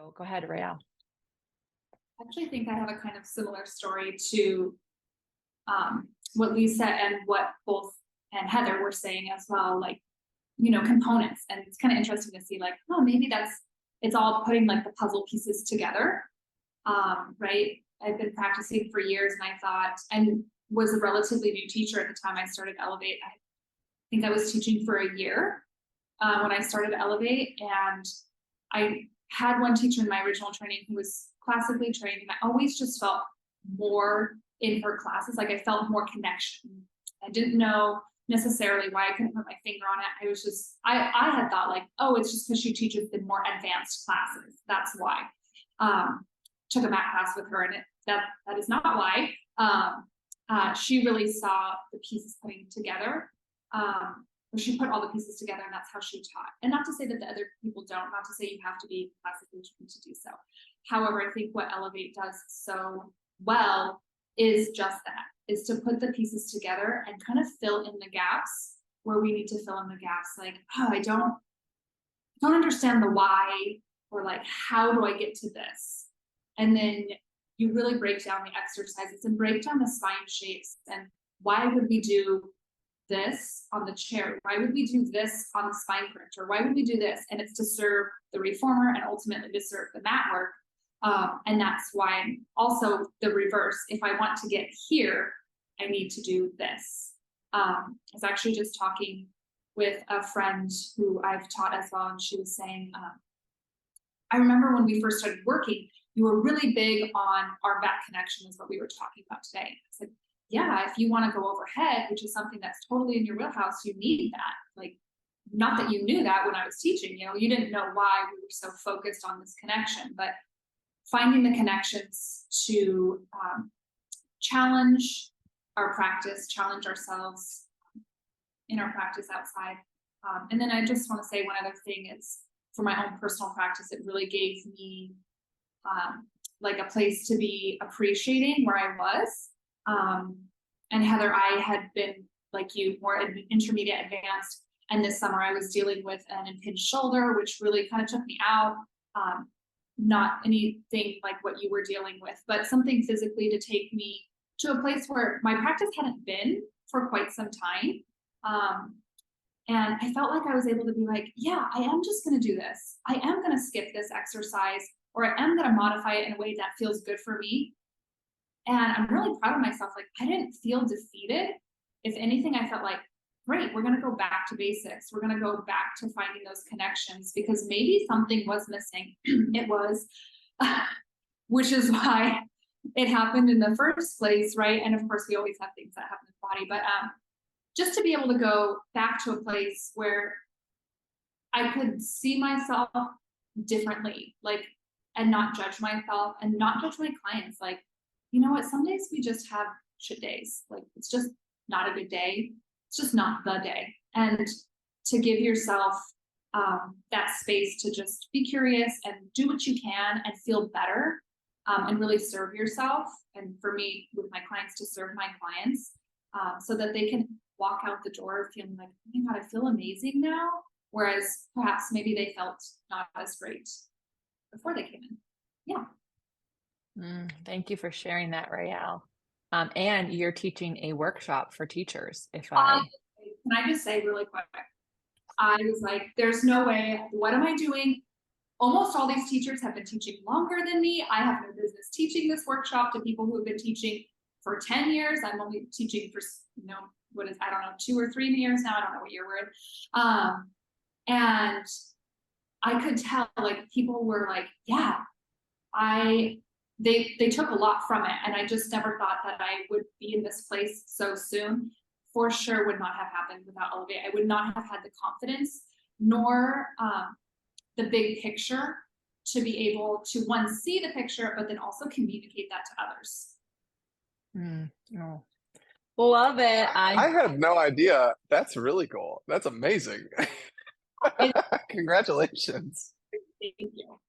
So go ahead, Rael. I actually think I have a kind of similar story to what Lisa and what both and Heather were saying as well, like, components. And it's kind of interesting to see like, oh, maybe it's all putting like the puzzle pieces together. Right. I've been practicing for years and I thought, and was a relatively new teacher at the time I started eLevate. I think I was teaching for a year when I started eLevate, and I had one teacher in my original training who was classically trained, and I always just felt more in her classes. Like I felt more connection. I didn't know necessarily why I couldn't put my finger on it. I was just, I had thought like, oh, it's just because she teaches the more advanced classes. That's why. Took a math class with her, and that is not why. She really saw the pieces putting together. She put all the pieces together, and that's how she taught. And not to say that the other people don't, not to say you have to be classically trained to do so. However, I think what eLevate does so well is just that, is to put the pieces together and kind of fill in the gaps where we need to fill in the gaps. Like, oh, I don't understand the why, or like, how do I get to this? And then you really break down the exercises and break down the spine shapes, and why would we do this on the chair? Why would we do this on the spine corrector? Why would we do this? And it's to serve the reformer and ultimately to serve the mat work. And that's why also the reverse. If I want to get here, I need to do this. I was actually just talking with a friend who I've taught as well, and she was saying, I remember when we first started working, you were really big on our back connection, is what we were talking about today. I said, yeah, if you want to go overhead, which is something that's totally in your wheelhouse, you need that. Like, not that you knew that when I was teaching, you didn't know why we were so focused on this connection, but finding the connections to challenge our practice, challenge ourselves in our practice outside. And then I just want to say one other thing is, for my own personal practice, it really gave me like a place to be appreciating where I was. And Heather, I had been like you, more intermediate advanced. And this summer I was dealing with an impinged shoulder, which really kind of took me out. Not anything like what you were dealing with, but something physically to take me to a place where my practice hadn't been for quite some time. And I felt like I was able to be like, yeah, I am just going to do this. I am going to skip this exercise, or I am going to modify it in a way that feels good for me. And I'm really proud of myself. Like, I didn't feel defeated. If anything, I felt like, great, we're going to go back to basics. We're going to go back to finding those connections, because maybe something was missing. It was, which is why it happened in the first place, right? And of course, we always have things that happen in the body, but just to be able to go back to a place where I could see myself differently, like, and not judge myself and not judge my clients. Like, you know what, some days we just have shit days. Like, it's just not a good day. It's just not the day. And to give yourself that space to just be curious and do what you can and feel better, and really serve yourself. And for me, with my clients, to serve my clients, so that they can walk out the door feeling like, oh my God, I feel amazing now. Whereas perhaps maybe they felt not as great before they came in. Yeah. Thank you for sharing that, Rael. And you're teaching a workshop for teachers. Can I just say really quick, I was like, there's no way, what am I doing? Almost all these teachers have been teaching longer than me. I have no business teaching this workshop to people who have been teaching for 10 years. I'm only teaching for, I don't know, 2 or 3 years now. I don't know what year we're in. And I could tell, like, people were like, yeah, they took a lot from it. And I just never thought that I would be in this place so soon. For sure would not have happened without eLevate. I would not have had the confidence, nor the big picture, to be able to, one, see the picture, but then also communicate that to others. Oh. Love it. I had no idea. That's really cool. That's amazing. Congratulations. Thank you.